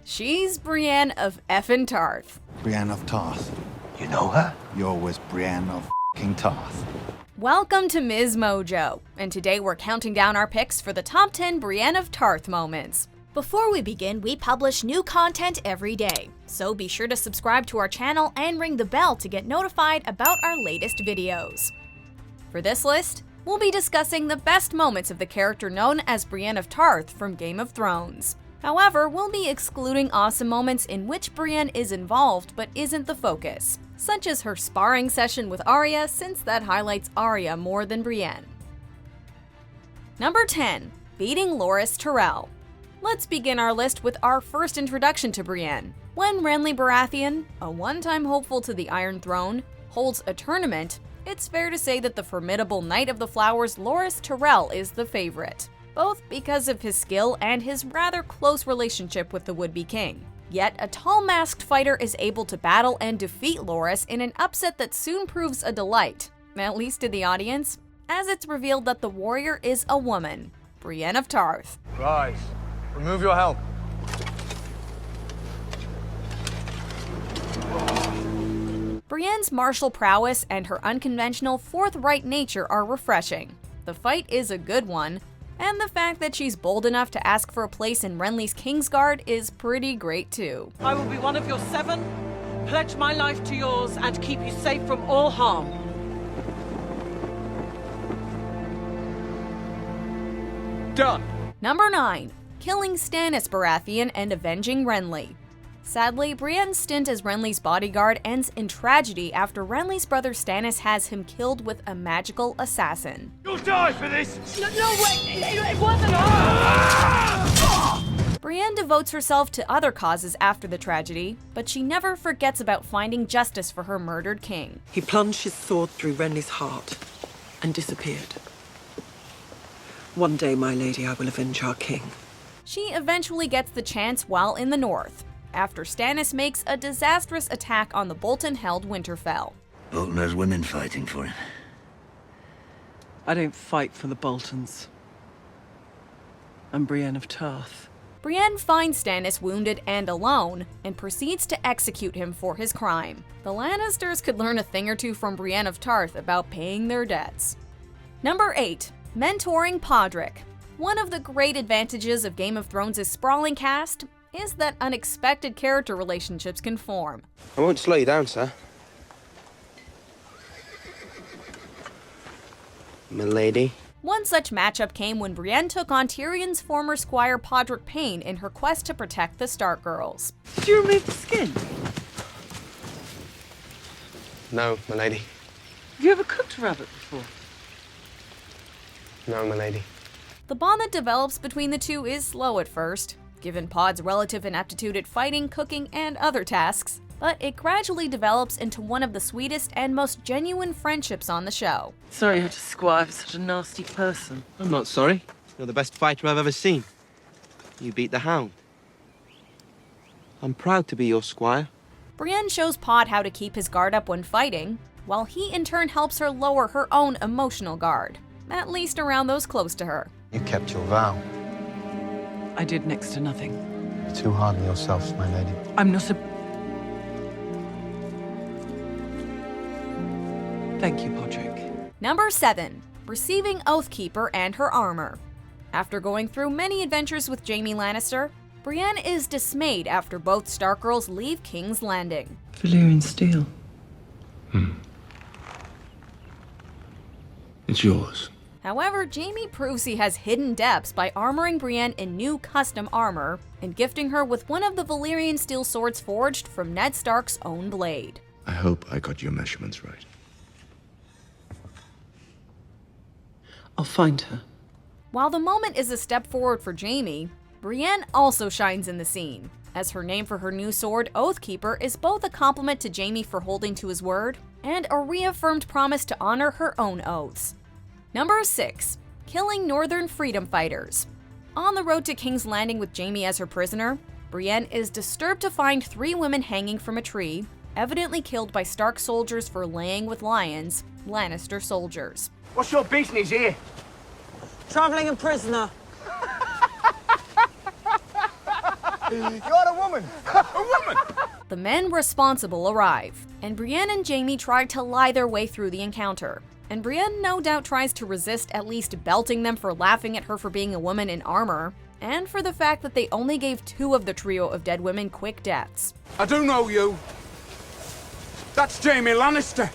She's Brienne of effin' Tarth. Brienne of Tarth. You know her? You're with Brienne of Tarth. Welcome to MsMojo, and today we're counting down our picks for the top 10 Brienne of Tarth moments. Before we begin, we publish new content every day, so be sure to subscribe to our channel and ring the bell to get notified about our latest videos. For this list, we'll be discussing the best moments of the character known as Brienne of Tarth from Game of Thrones. However, we'll be excluding awesome moments in which Brienne is involved but isn't the focus, such as her sparring session with Arya, since that highlights Arya more than Brienne. Number 10. Beating Loras Tyrell. Let's begin our list with our first introduction to Brienne. When Renly Baratheon, a one-time hopeful to the Iron Throne, holds a tournament, it's fair to say that the formidable Knight of the Flowers Loras Tyrell is the favorite, both because of his skill and his rather close relationship with the would-be king. Yet, a tall masked fighter is able to battle and defeat Loras in an upset that soon proves a delight, at least to the audience, as it's revealed that the warrior is a woman, Brienne of Tarth. Rise. Remove your helm. Brienne's martial prowess and her unconventional, forthright nature are refreshing. The fight is a good one, and the fact that she's bold enough to ask for a place in Renly's Kingsguard is pretty great too. I will be one of your 7, pledge my life to yours, and keep you safe from all harm. Done. Number 9. Killing Stannis Baratheon and avenging Renly. Sadly, Brienne's stint as Renly's bodyguard ends in tragedy after Renly's brother Stannis has him killed with a magical assassin. You'll die for this! No, wait, it wasn't. Brienne devotes herself to other causes after the tragedy, but she never forgets about finding justice for her murdered king. He plunged his sword through Renly's heart and disappeared. One day, my lady, I will avenge our king. She eventually gets the chance while in the north, after Stannis makes a disastrous attack on the Bolton-held Winterfell. Bolton has women fighting for him. I don't fight for the Boltons. I'm Brienne of Tarth. Brienne finds Stannis wounded and alone, and proceeds to execute him for his crime. The Lannisters could learn a thing or two from Brienne of Tarth about paying their debts. Number 8. Mentoring Podrick. One of the great advantages of Game of Thrones' sprawling cast is that unexpected character relationships can form. I won't slow you down, sir. Milady. One such matchup came when Brienne took on Tyrion's former squire Podrick Payne in her quest to protect the Stark girls. Did you remove the skin? No, milady. Have you ever cooked a rabbit before? No, milady. The bond that develops between the two is slow at first, given Pod's relative inaptitude at fighting, cooking, and other tasks, but it gradually develops into one of the sweetest and most genuine friendships on the show. Sorry you had to squire for such a nasty person. I'm not sorry. You're the best fighter I've ever seen. You beat the Hound. I'm proud to be your squire. Brienne shows Pod how to keep his guard up when fighting, while he in turn helps her lower her own emotional guard, at least around those close to her. You kept your vow. I did next to nothing. You're too hard on yourself, my lady. I'm not a... Thank you, Podrick. Number 7. Receiving Oathkeeper and her armor. After going through many adventures with Jaime Lannister, Brienne is dismayed after both Stark girls leave King's Landing. Valyrian steel. It's yours. However, Jaime proves he has hidden depths by armoring Brienne in new custom armor and gifting her with one of the Valyrian steel swords forged from Ned Stark's own blade. I hope I got your measurements right. I'll find her. While the moment is a step forward for Jaime, Brienne also shines in the scene, as her name for her new sword, Oathkeeper, is both a compliment to Jaime for holding to his word and a reaffirmed promise to honor her own oaths. Number 6. Killing Northern freedom fighters. On the road to King's Landing with Jaime as her prisoner, Brienne is disturbed to find 3 women hanging from a tree, evidently killed by Stark soldiers for laying with lions, Lannister soldiers. What's your business here? Traveling a prisoner. You're a woman! A woman! The men responsible arrive, and Brienne and Jaime try to lie their way through the encounter. And Brienne no doubt tries to resist at least belting them for laughing at her for being a woman in armor, and for the fact that they only gave 2 of the trio of dead women quick deaths. I do know you. That's Jaime Lannister.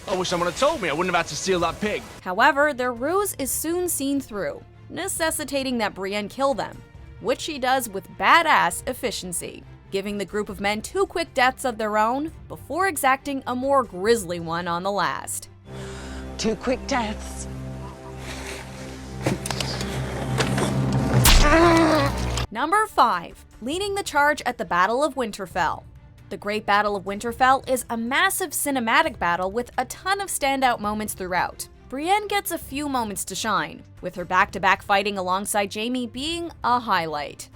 I wish someone had told me. I wouldn't have had to steal that pig. However, their ruse is soon seen through, necessitating that Brienne kill them, which she does with badass efficiency, giving the group of men 2 quick deaths of their own before exacting a more grisly one on the last. 2 quick deaths. Number 5. Leading the charge at the Battle of Winterfell. The Great Battle of Winterfell is a massive cinematic battle with a ton of standout moments throughout. Brienne gets a few moments to shine, with her back-to-back fighting alongside Jaime being a highlight.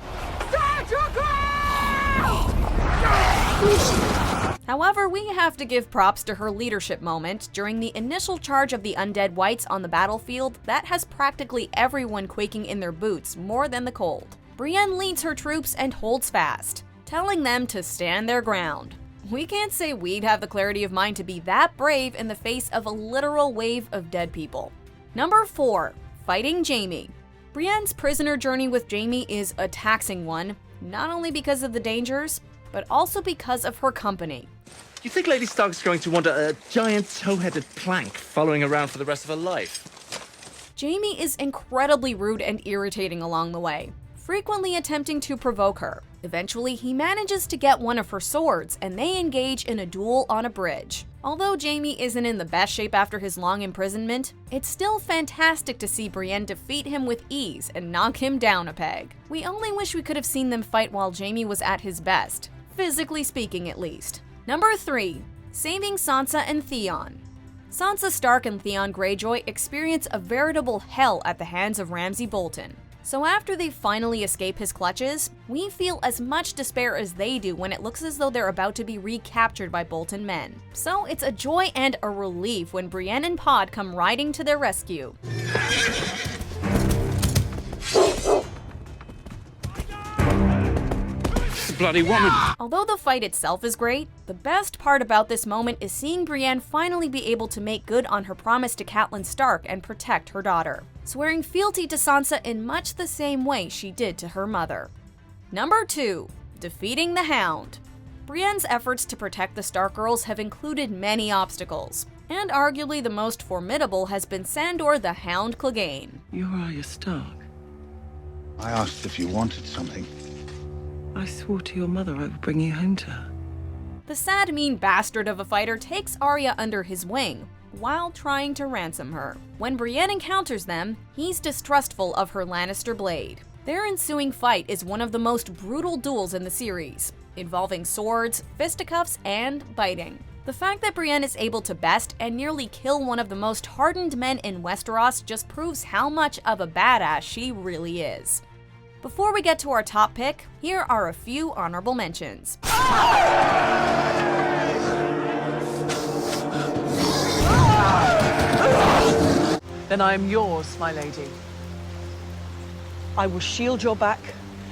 However, we have to give props to her leadership moment during the initial charge of the undead whites on the battlefield that has practically everyone quaking in their boots more than the cold. Brienne leads her troops and holds fast, telling them to stand their ground. We can't say we'd have the clarity of mind to be that brave in the face of a literal wave of dead people. Number 4. Fighting Jaime. Brienne's prisoner journey with Jaime is a taxing one, not only because of the dangers, but also because of her company. Do you think Lady Stark's going to want a giant toe-headed plank following around for the rest of her life? Jaime is incredibly rude and irritating along the way, frequently attempting to provoke her. Eventually, he manages to get one of her swords, and they engage in a duel on a bridge. Although Jaime isn't in the best shape after his long imprisonment, it's still fantastic to see Brienne defeat him with ease and knock him down a peg. We only wish we could have seen them fight while Jaime was at his best, physically speaking at least. Number 3. Saving Sansa and Theon. Sansa Stark and Theon Greyjoy experience a veritable hell at the hands of Ramsay Bolton. So after they finally escape his clutches, we feel as much despair as they do when it looks as though they're about to be recaptured by Bolton men. So it's a joy and a relief when Brienne and Pod come riding to their rescue. Bloody woman! Although the fight itself is great, the best part about this moment is seeing Brienne finally be able to make good on her promise to Catelyn Stark and protect her daughter, swearing fealty to Sansa in much the same way she did to her mother. Number 2. Defeating the Hound. Brienne's efforts to protect the Stark girls have included many obstacles, and arguably the most formidable has been Sandor the Hound Clegane. You're Arya Stark. I asked if you wanted something. I swore to your mother I would bring you home to her. The sad, mean bastard of a fighter takes Arya under his wing while trying to ransom her. When Brienne encounters them, he's distrustful of her Lannister blade. Their ensuing fight is one of the most brutal duels in the series, involving swords, fisticuffs, and biting. The fact that Brienne is able to best and nearly kill one of the most hardened men in Westeros just proves how much of a badass she really is. Before we get to our top pick, here are a few honorable mentions. Then I am yours, my lady. I will shield your back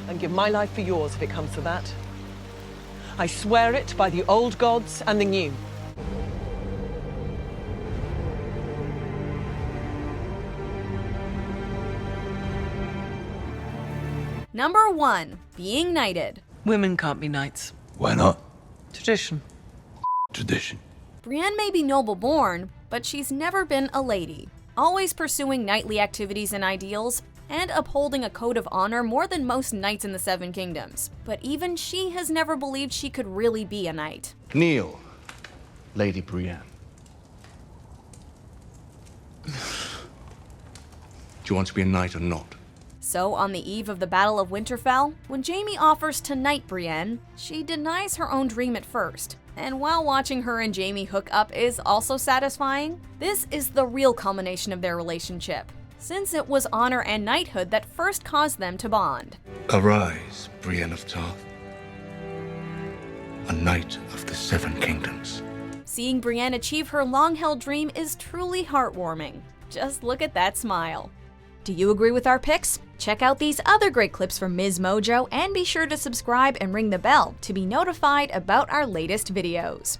and give my life for yours if it comes to that. I swear it by the old gods and the new. Number 1. Being knighted. Women can't be knights. Why not? Tradition. Tradition. Brienne may be noble-born, but she's never been a lady, always pursuing knightly activities and ideals, and upholding a code of honor more than most knights in the Seven Kingdoms. But even she has never believed she could really be a knight. Kneel, Lady Brienne. Do you want to be a knight or not? So, on the eve of the Battle of Winterfell, when Jaime offers to knight Brienne, she denies her own dream at first. And while watching her and Jaime hook up is also satisfying, this is the real culmination of their relationship, since it was honor and knighthood that first caused them to bond. Arise, Brienne of Tarth, a knight of the Seven Kingdoms. Seeing Brienne achieve her long-held dream is truly heartwarming. Just look at that smile. Do you agree with our picks? Check out these other great clips from MsMojo and be sure to subscribe and ring the bell to be notified about our latest videos.